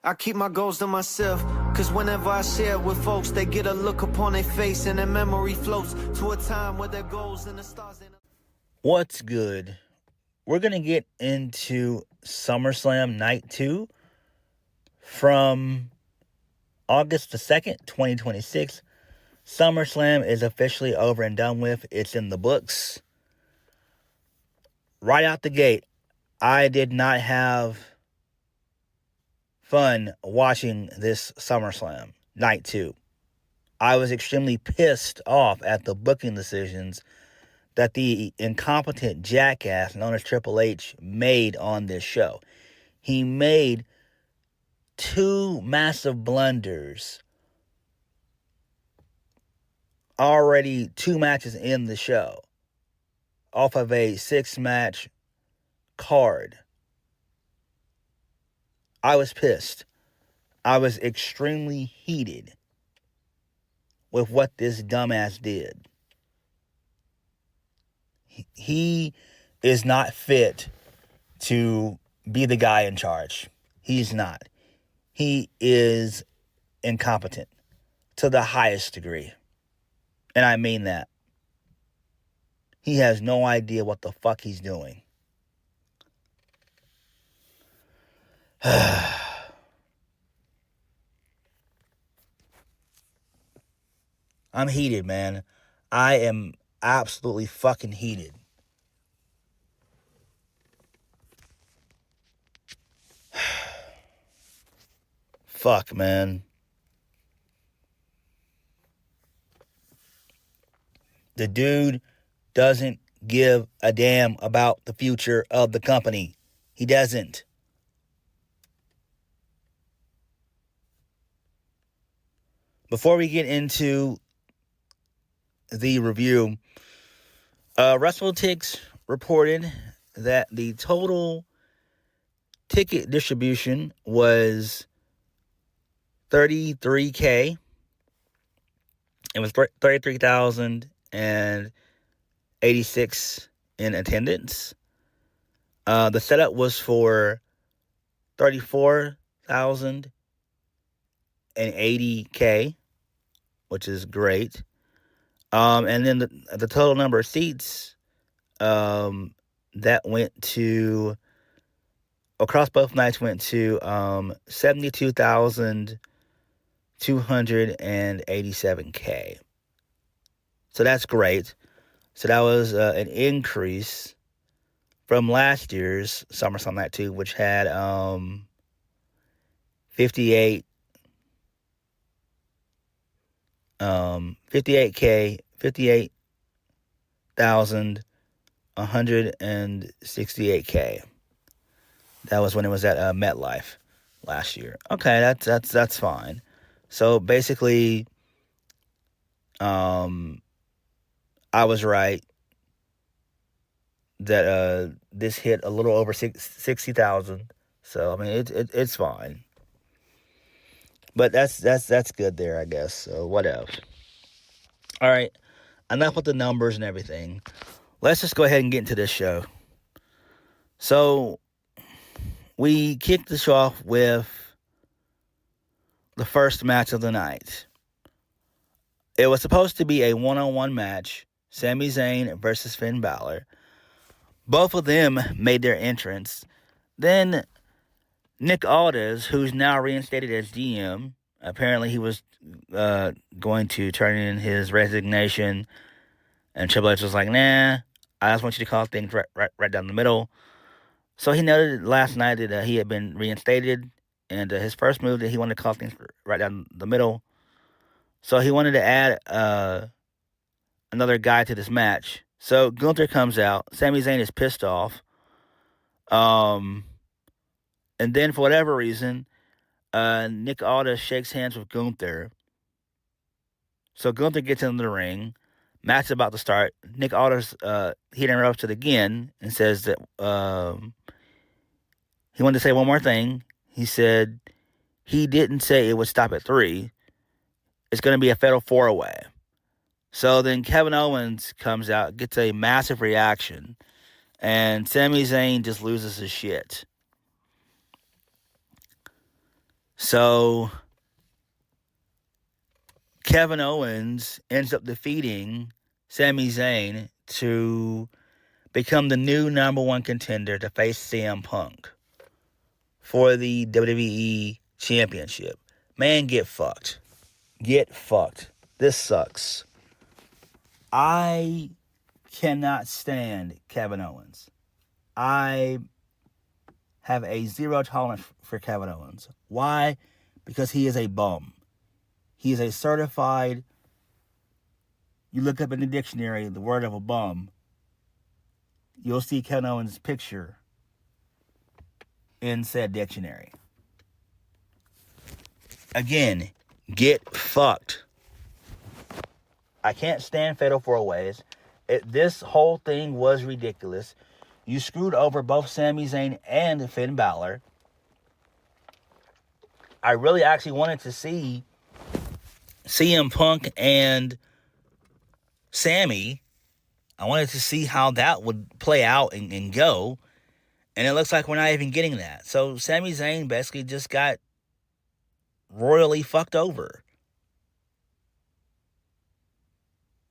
I keep my goals to myself, cause whenever I share with folks, they get a look upon their face and their memory floats to a time where their goals and the stars. What's good? We're going to get into SummerSlam Night 2 from August the 2nd, 2026. SummerSlam is officially over and done with. It's in the books. Right out the gate, I did not have fun watching this SummerSlam Night 2. I was extremely pissed off at the booking decisions that the incompetent jackass known as Triple H made on this show. He made two massive blunders already 2 matches in the show off of a 6-match card. I was pissed. I was extremely heated with what this dumbass did. He is not fit to be the guy in charge. He's not. He is incompetent to the highest degree. And I mean that. He has no idea what the fuck he's doing. I'm heated, man. I am absolutely fucking heated. Fuck, man. The dude doesn't give a damn about the future of the company. He doesn't. Before we get into the review, WrestleTix reported that the total ticket distribution was 33K. It was 33,086 in attendance. The setup was for 34,080K, which is great. And then the total number of seats that went to, across both nights, went to 72,287K. So that's great. So that was an increase from last year's SummerSlam Night 2, which had 58,168K. That was when it was at MetLife last year. Okay, that's fine. So basically, I was right that this hit a little over 60,000. So I mean, it's fine. But that's good there, I guess. So what else? All right, enough with the numbers and everything. Let's just go ahead and get into this show. So we kicked the show off with the first match of the night. It was supposed to be a one-on-one match, Sami Zayn versus Finn Balor. Both of them made their entrance. Then Nick Aldis, who's now reinstated as GM, apparently he was going to turn in his resignation, and Triple H was like, nah, I just want you to call things right down the middle. So he noted last night that he had been reinstated, and his first move that he wanted to call things right down the middle. So he wanted to add another guy to this match. So Gunther comes out. Sami Zayn is pissed off. And then for whatever reason, Nick Aldis shakes hands with Gunther. So Gunther gets into the ring. Match is about to start. Nick Aldis, he interrupts it again and says that he wanted to say one more thing. He said he didn't say it would stop at 3. It's going to be a fatal 4-way. So then Kevin Owens comes out, gets a massive reaction, and Sami Zayn just loses his shit. So Kevin Owens ends up defeating Sami Zayn to become the new number one contender to face CM Punk for the WWE Championship. Man, get fucked. Get fucked. This sucks. I cannot stand Kevin Owens. I have a zero tolerance for Kevin Owens. Why? Because he is a bum. He is a certified, you look up in the dictionary the word of a bum, you'll see Kevin Owens' picture in said dictionary. Again, get fucked. I can't stand Fatal 4-Ways. This whole thing was ridiculous. You screwed over both Sami Zayn and Finn Balor. I really actually wanted to see CM Punk and Sami. I wanted to see how that would play out and go. And it looks like we're not even getting that. So Sami Zayn basically just got royally fucked over.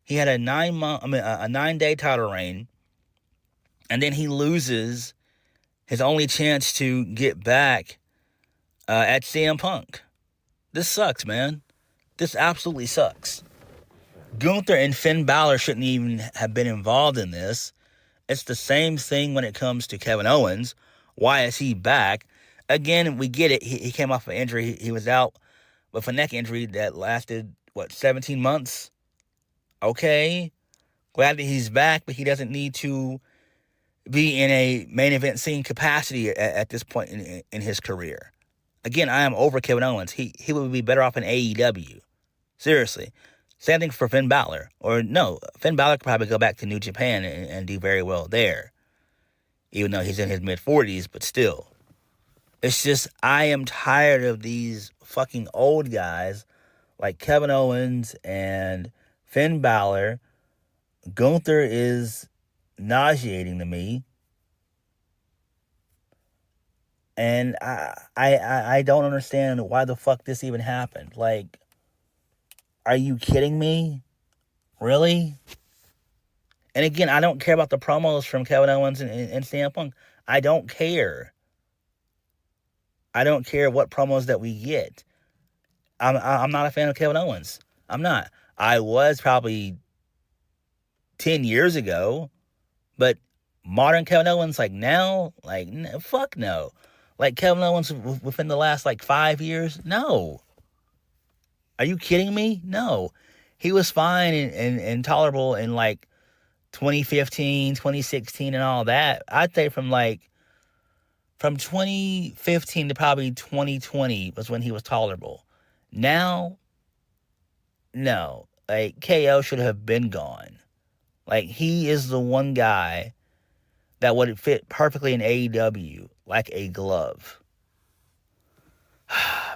He had a 9-day title reign, and then he loses his only chance to get back at CM Punk. This sucks, man. This absolutely sucks. Gunther and Finn Balor shouldn't even have been involved in this. It's the same thing when it comes to Kevin Owens. Why is he back? Again, we get it. He came off an injury. He was out with a neck injury that lasted, 17 months? Okay. Glad that he's back, but he doesn't need to be in a main event scene capacity at this point in his career. Again, I am over Kevin Owens. He would be better off in AEW. Seriously. Same thing for Finn Balor. Or no, Finn Balor could probably go back to New Japan and do very well there. Even though he's in his mid-40s, but still. It's just, I am tired of these fucking old guys like Kevin Owens and Finn Balor. Gunther is nauseating to me. And I don't understand why the fuck this even happened. Like, are you kidding me? Really? And again, I don't care about the promos from Kevin Owens and CM Punk. I don't care. I don't care what promos that we get. I'm not a fan of Kevin Owens. I'm not. I was probably 10 years ago, but modern Kevin Owens, like now, like, fuck no. Like Kevin Owens within the last, 5 years? No. Are you kidding me? No. He was fine and tolerable in, 2015, 2016, and all that. I'd say from 2015 to probably 2020 was when he was tolerable. Now, no. KO should have been gone. He is the one guy that would fit perfectly in AEW like a glove.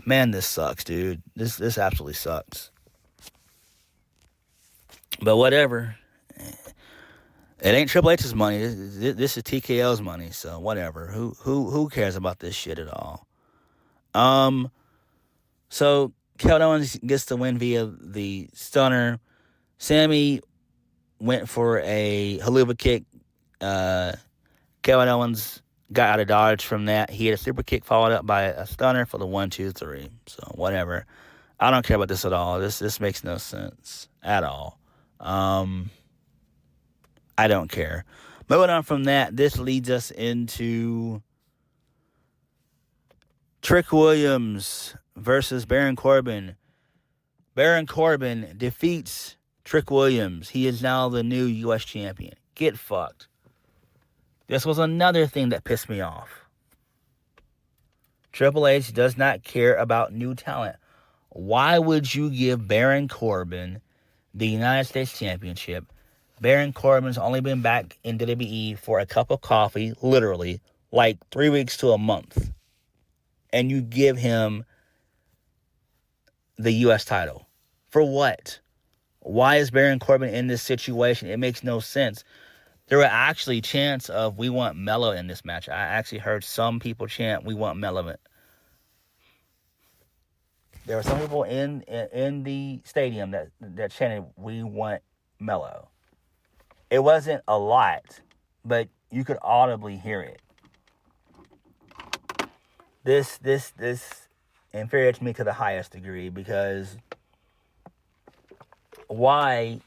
Man, this sucks, dude. This absolutely sucks. But whatever. It ain't Triple H's money. This is TKO's money, so whatever. Who cares about this shit at all? So Kevin Owens gets the win via the stunner. Sami went for a haluva kick. Kevin Owens got out of dodge from that. He had a super kick followed up by a stunner for the 1-2-3. So whatever. I don't care about this at all. This makes no sense at all. I don't care. Moving on from that, this leads us into Trick Williams versus Baron Corbin. Baron Corbin defeats Trick Williams. He is now the new U.S. champion. Get fucked. This was another thing that pissed me off. Triple H does not care about new talent. Why would you give Baron Corbin the United States Championship? Baron Corbin's only been back in WWE for a cup of coffee, literally, 3 weeks to a month. And you give him the U.S. title. For what? Why is Baron Corbin in this situation? It makes no sense. There were actually chants of, we want Mello in this match. I actually heard some people chant, we want Mello. there were some people in the stadium that chanted, "We want Mello." It wasn't a lot, but you could audibly hear it. This infuriates me to the highest degree, because why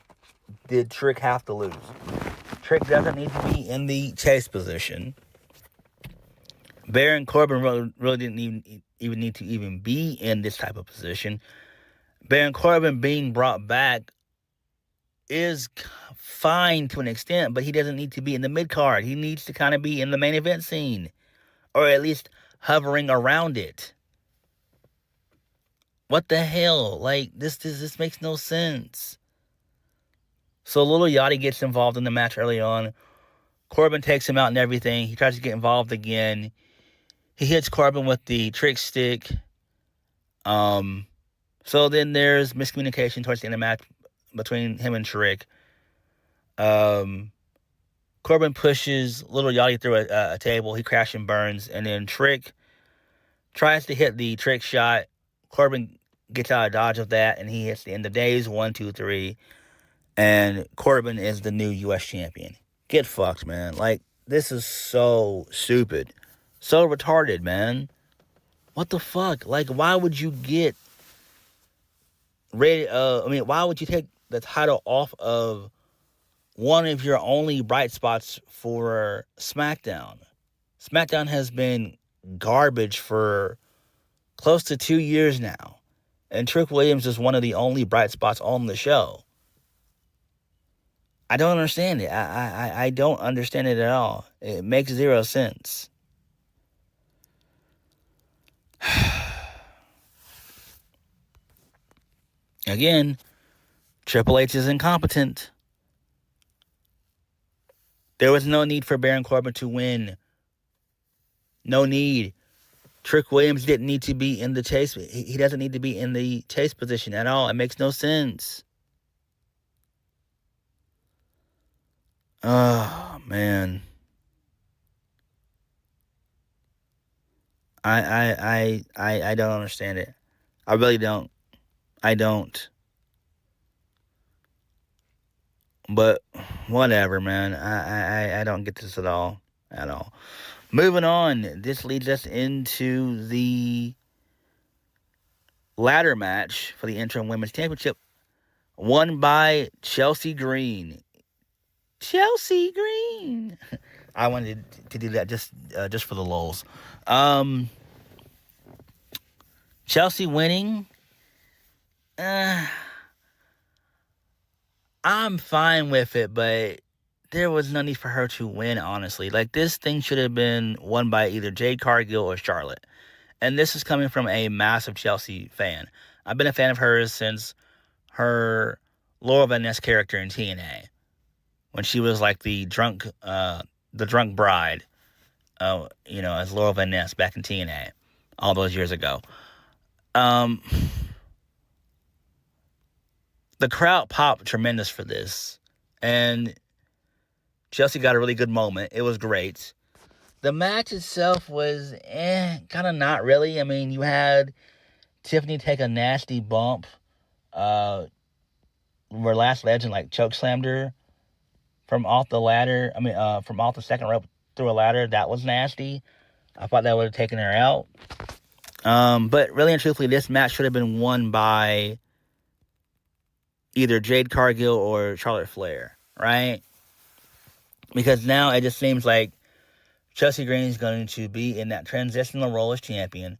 did Trick have to lose? Trick doesn't need to be in the chase position. Baron Corbin really didn't even need to even be in this type of position. Baron Corbin being brought back is fine to an extent, but he doesn't need to be in the mid-card. He needs to kind of be in the main event scene, or at least hovering around it. What the hell? Like, this makes no sense. So Little Yachty gets involved in the match early on. Corbin takes him out and everything. He tries to get involved again. He hits Corbin with the trick stick. So then there's miscommunication towards the end of the match between him and Trick. Corbin pushes Little Yachty through a table. He crashes and burns. And then Trick tries to hit the trick shot. Corbin gets out of dodge of that, and he hits the end of days, 1, 2, 3. And Corbin is the new U.S. champion. Get fucked, man. Like, this is so stupid. So retarded, man. What the fuck? Like, why would you get ready? Why would you take the title off of one of your only bright spots for SmackDown? SmackDown has been garbage for close to 2 years now. And Trick Williams is one of the only bright spots on the show. I don't understand it. I don't understand it at all. It makes zero sense. Again, Triple H is incompetent. There was no need for Baron Corbin to win. No need. Trick Williams didn't need to be in the chase. He doesn't need to be in the chase position at all. It makes no sense. Oh, man. I don't understand it. I really don't. I don't. But whatever, man. I don't get this at all. At all. Moving on. This leads us into the ladder match for the interim women's championship, won by Chelsea Green. Chelsea Green. I wanted to do that just for the lulz. Chelsea winning. I'm fine with it, but there was no need for her to win, honestly. Like, this thing should have been won by either Jade Cargill or Charlotte. And this is coming from a massive Chelsea fan. I've been a fan of hers since her Laura Van Ness character in TNA, when she was like the drunk bride, as Laura Van Ness back in TNA all those years ago. The crowd popped tremendous for this, and Chelsea got a really good moment. It was great. The match itself was kind of not really. I mean, you had Tiffany take a nasty bump, where Last Legend chokeslammed her from off the ladder. From off the second rope through a ladder. That was nasty. I thought that would have taken her out. But really and truthfully, this match should have been won by either Jade Cargill or Charlotte Flair, right? Because now it just seems like Chelsea Green is going to be in that transitional role as champion.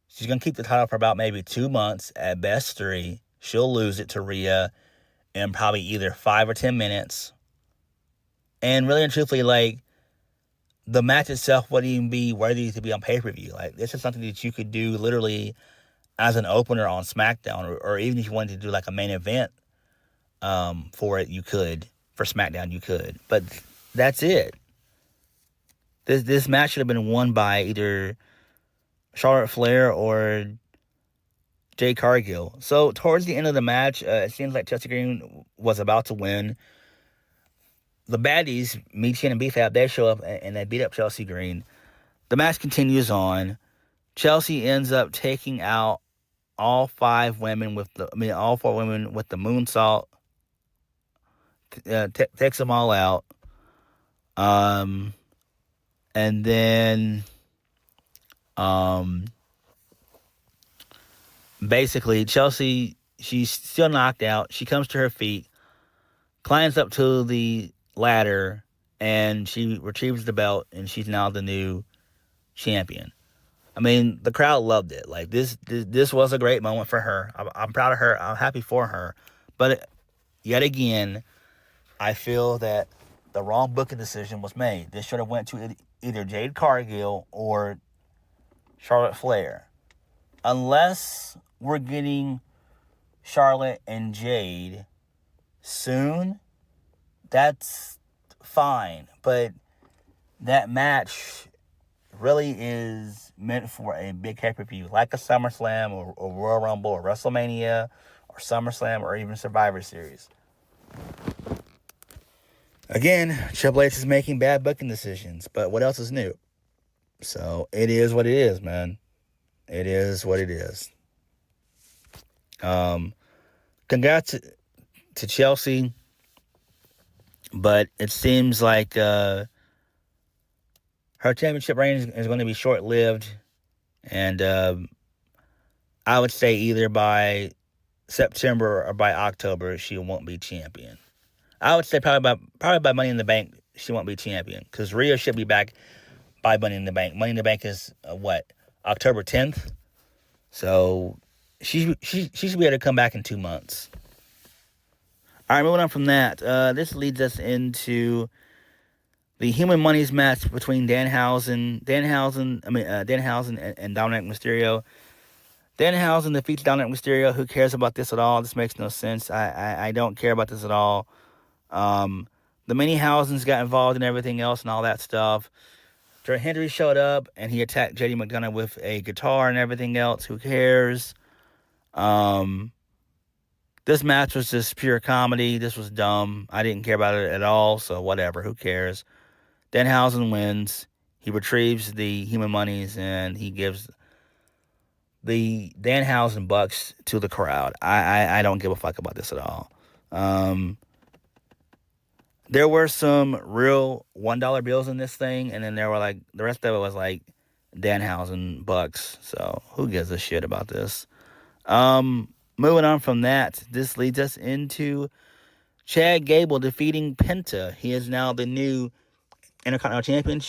She's going to keep the title for about maybe 2 months, at best 3. She'll lose it to Rhea in probably either 5 or 10 minutes. And really and truthfully, the match itself wouldn't even be worthy to be on pay-per-view. This is something that you could do literally as an opener on SmackDown, or even if you wanted to do a main event for it, you could. For SmackDown, you could. But that's it. This match should have been won by either Charlotte Flair or Jade Cargill. So towards the end of the match, it seems like Chelsea Green was about to win. The baddies, Michin and Beef they show up and they beat up Chelsea Green. The match continues on. Chelsea ends up taking out all 4 women with the moonsault, takes them all out. And then, basically, Chelsea, she's still knocked out. She comes to her feet, climbs up to the ladder, and she retrieves the belt, and she's now the new champion. I mean, the crowd loved it. Like, this was a great moment for her. I'm proud of her. I'm happy for her. But yet again, I feel that the wrong booking decision was made. This should have went to either Jade Cargill or Charlotte Flair. Unless we're getting Charlotte and Jade soon, that's fine. But that match really is meant for a big pay-per-view, like a SummerSlam or Royal Rumble or WrestleMania or SummerSlam or even Survivor Series. Again, Triple H is making bad booking decisions, but what else is new? So it is what it is, man. It is what it is. Congrats to Chelsea, but it seems like her championship reign is going to be short-lived, and I would say either by September or by October she won't be champion. I would say probably by Money in the Bank she won't be champion, because Rhea should be back by Money in the Bank. Money in the Bank is October 10th, so she should be able to come back in 2 months. All right, moving on from that, this leads us into the Human Monies match between Danhausen and Dominic Mysterio. Danhausen defeats Dominic Mysterio. Who cares about this at all? This makes no sense. I don't care about this at all. The many Housens got involved in everything else and all that stuff. Trey Hendry showed up and he attacked JD McDonough with a guitar and everything else. Who cares? This match was just pure comedy. This was dumb. I didn't care about it at all, so whatever. Who cares? Danhausen wins. He retrieves the Human Monies and he gives the Danhausen bucks to the crowd. I don't give a fuck about this at all. There were some real $1 bills in this thing, and then there were the rest of it was Danhausen bucks. So who gives a shit about this? Moving on from that, this leads us into Chad Gable defeating Penta. He is now the new Intercontinental Champion.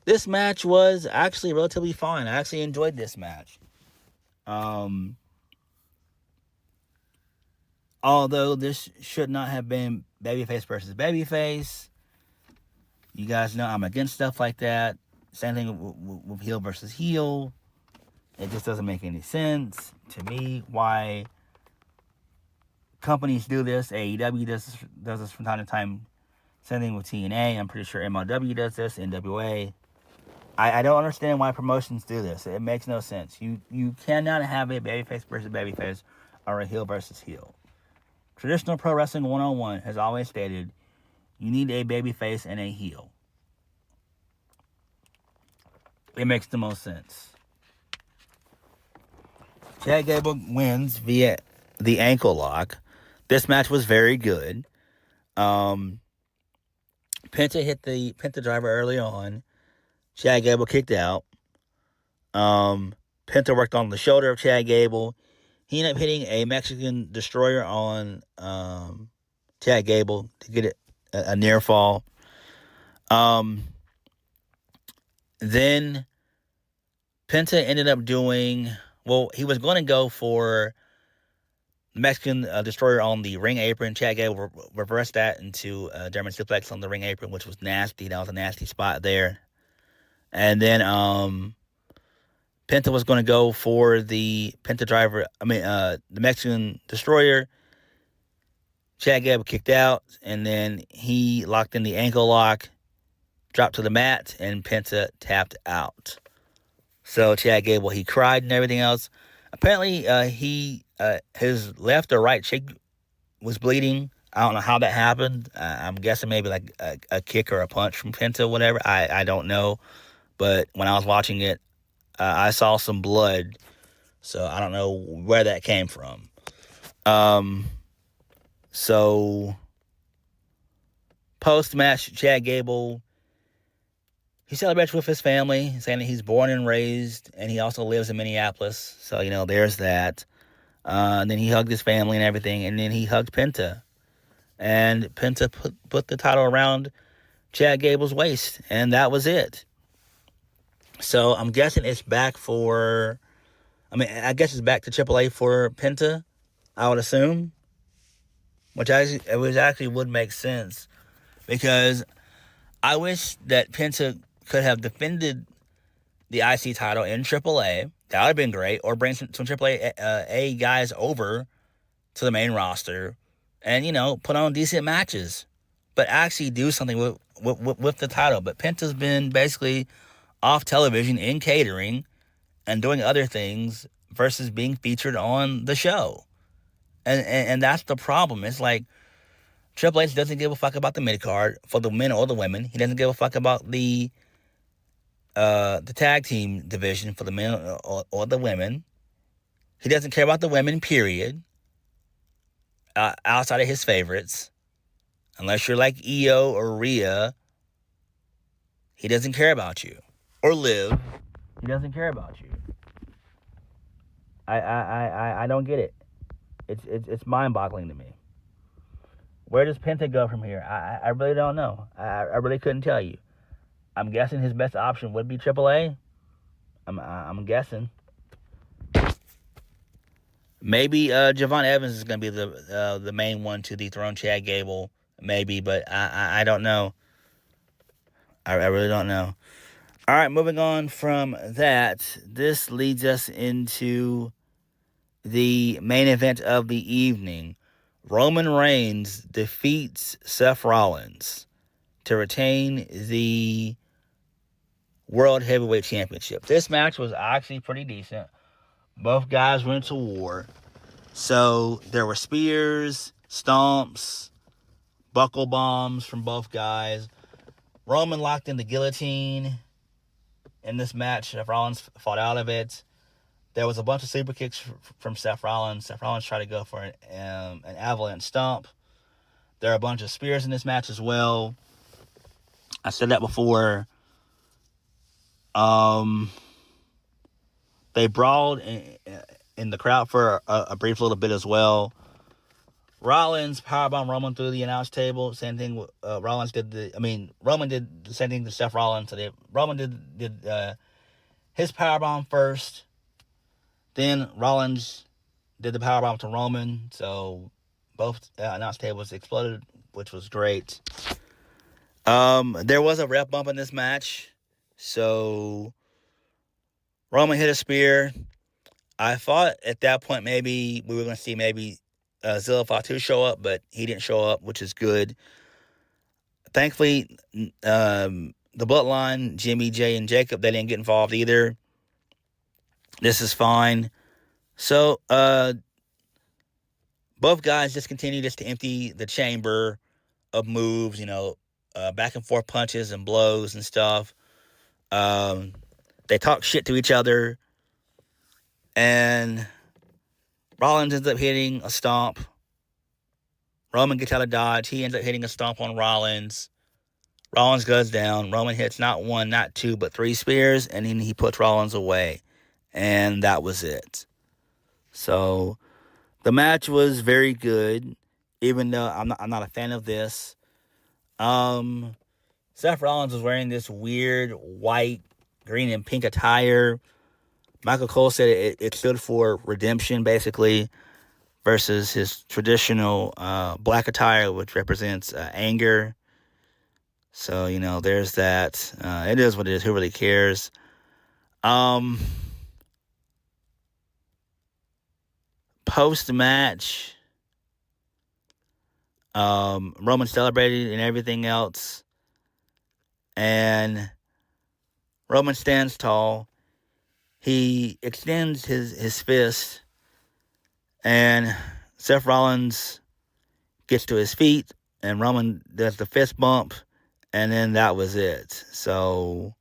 This match was actually relatively fun. I actually enjoyed this match. Although this should not have been babyface versus babyface. You guys know I'm against stuff like that. Same thing with heel versus heel. It just doesn't make any sense to me why companies do this. AEW does this from time to time. Same thing with TNA. I'm pretty sure MLW does this. NWA. I don't understand why promotions do this. It makes no sense. You cannot have a babyface versus babyface or a heel versus heel. Traditional Pro Wrestling 101 has always stated you need a babyface and a heel. It makes the most sense. Chad Gable wins via the ankle lock. This match was very good. Penta hit the Penta driver early on. Chad Gable kicked out. Penta worked on the shoulder of Chad Gable. He ended up hitting a Mexican destroyer on Chad Gable to get it a near fall. Then Penta ended up doing... Well, he was going to go for Mexican destroyer on the ring apron. Chad Gable reversed that into a German suplex on the ring apron, which was nasty. That was a nasty spot there. And then Penta was going to go for the Penta driver. The Mexican destroyer. Chad Gable kicked out, and then he locked in the ankle lock, dropped to the mat, and Penta tapped out. So Chad Gable, he cried and everything else. Apparently, his left or right cheek was bleeding. I don't know how that happened. I'm guessing maybe like a kick or a punch from Penta, whatever. I don't know. But when I was watching it, I saw some blood So I don't know where that came from. So post-match, Chad Gable, he celebrates with his family, saying that he's born and raised, and he also lives in Minneapolis. So, there's that. And then he hugged his family and everything, and then he hugged Penta. And Penta put the title around Chad Gable's waist, and that was it. So I'm guessing it's back I guess it's back to AAA for Penta, I would assume. Which actually would make sense. Because I wish that Penta could have defended the IC title in AAA. That would have been great. Or bring some AAA guys over to the main roster and, put on decent matches. But actually do something with the title. But Penta's been basically off television in catering and doing other things versus being featured on the show. And that's the problem. It's like Triple H doesn't give a fuck about the mid-card for the men or the women. He doesn't give a fuck about the tag team division for the men or the women. He doesn't care about the women, period. Outside of his favorites. Unless you're like Io or Rhea, he doesn't care about you. Or Liv, he doesn't care about you. I don't get it. It's mind-boggling to me. Where does Penta go from here? I really don't know. I really couldn't tell you. I'm guessing his best option would be AAA. I'm guessing. Maybe Javon Evans is going to be the main one to dethrone Chad Gable. Maybe, but I don't know. I really don't know. All right, moving on from that, this leads us into the main event of the evening. Roman Reigns defeats Seth Rollins to retain the World Heavyweight Championship. This match was actually pretty decent. Both guys went to war. So there were spears, stomps, buckle bombs from both guys. Roman locked in the guillotine in this match. Seth Rollins fought out of it. There was a bunch of super kicks from Seth Rollins. Seth Rollins tried to go for an avalanche stomp. There are a bunch of spears in this match as well. I said that before. They brawled in the crowd for a brief little bit as well. Rollins powerbombed Roman through the announce table. Same thing. Roman did the same thing to Seth Rollins. So Roman did his powerbomb first. Then Rollins did the powerbomb to Roman. So both announce tables exploded, which was great. There was a ref bump in this match. So Roman hit a spear. I thought at that point maybe we were going to see Zilla Fatu show up, but he didn't show up, which is good. Thankfully, the Bloodline, Jimmy, Jay, and Jacob, they didn't get involved either. This is fine. So, both guys just continue to empty the chamber of moves, back and forth punches and blows and stuff. They talk shit to each other. And Rollins ends up hitting a stomp. Roman gets out of dodge. He ends up hitting a stomp on Rollins. Rollins goes down. Roman hits not one, not two, but 3 spears. And then he puts Rollins away. And that was it. So the match was very good. Even though I'm not a fan of this. Seth Rollins was wearing this weird white, green, and pink attire. Michael Cole said it stood for redemption, basically, versus his traditional black attire, which represents anger. So, there's that. It is what it is. Who really cares? Post-match, Roman celebrated and everything else. And Roman stands tall. He extends his fist, and Seth Rollins gets to his feet, and Roman does the fist bump, and then that was it. So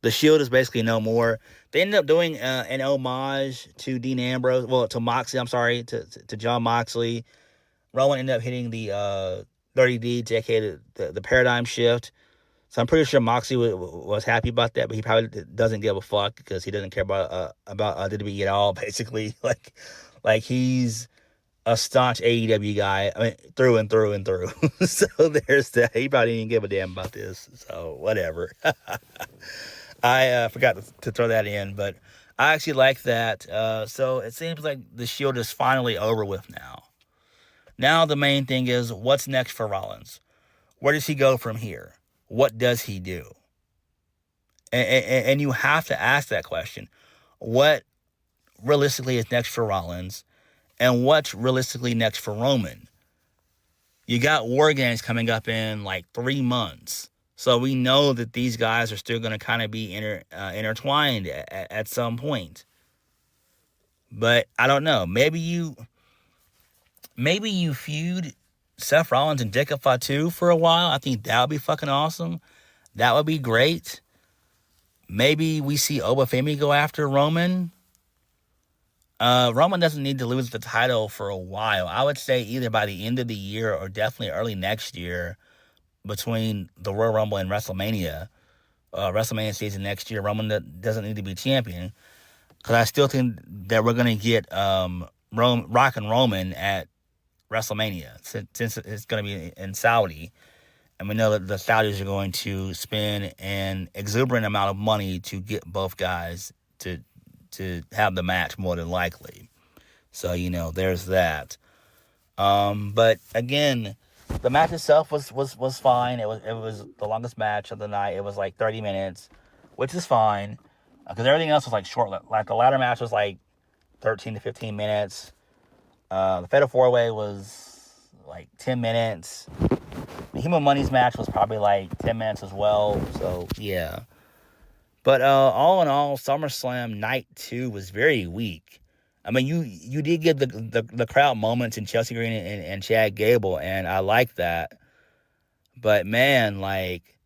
The Shield is basically no more. They ended up doing an homage to Dean Ambrose. Well, to Moxley. I'm sorry, to John Moxley. Roman ended up hitting the 30D, aka the paradigm shift. So I'm pretty sure Moxley was happy about that, but he probably doesn't give a fuck because he doesn't care about WWE at all. Basically, like he's a staunch AEW guy. I mean, through and through and through. So there's that. He probably didn't give a damn about this. So whatever. I forgot to throw that in, but I actually like that. So it seems like the Shield is finally over with now. Now the main thing is, what's next for Rollins? Where does he go from here? What does he do? And you have to ask that question. What realistically is next for Rollins? And what's realistically next for Roman? You got War Games coming up in like 3 months. So we know that these guys are still going to kind of be intertwined at some point. But I don't know. Maybe you feud Seth Rollins and Jacob Fatu for a while. I think that would be fucking awesome. That would be great. Maybe we see Obafemi go after Roman. Roman doesn't need to lose the title for a while. I would say either by the end of the year or definitely early next year, between the Royal Rumble and WrestleMania. WrestleMania season next year, Roman doesn't need to be champion. Because I still think that we're going to get Rock and Roman at WrestleMania, since it's going to be in Saudi. And we know that the Saudis are going to spend an exuberant amount of money to get both guys to have the match, more than likely. So, there's that. But again, the match itself was fine. It was the longest match of the night. It was like 30 minutes, which is fine. Because everything else was like short. Like the ladder match was like 13 to 15 minutes. The Fatal 4-Way was like 10 minutes. The Human Money's match was probably like 10 minutes as well. So, yeah. But all in all, SummerSlam Night 2 was very weak. I mean, you did get the crowd moments in Chelsea Green and Chad Gable, and I like that. But, man, like,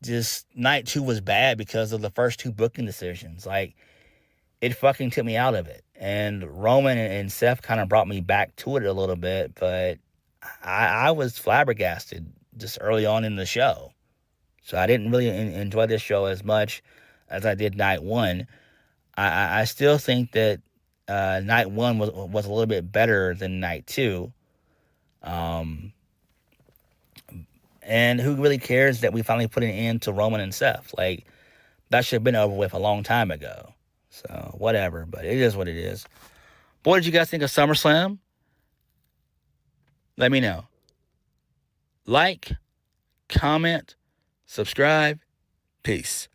just Night 2 was bad because of the first 2 booking decisions. Like, it fucking took me out of it. And Roman and Seth kind of brought me back to it a little bit, but I was flabbergasted just early on in the show. So I didn't really enjoy this show as much as I did Night 1. I still think that Night 1 was a little bit better than Night 2. And who really cares that we finally put an end to Roman and Seth? Like, that should have been over with a long time ago. So, whatever. But it is what it is. What did you guys think of SummerSlam? Let me know. Like, comment, subscribe. Peace.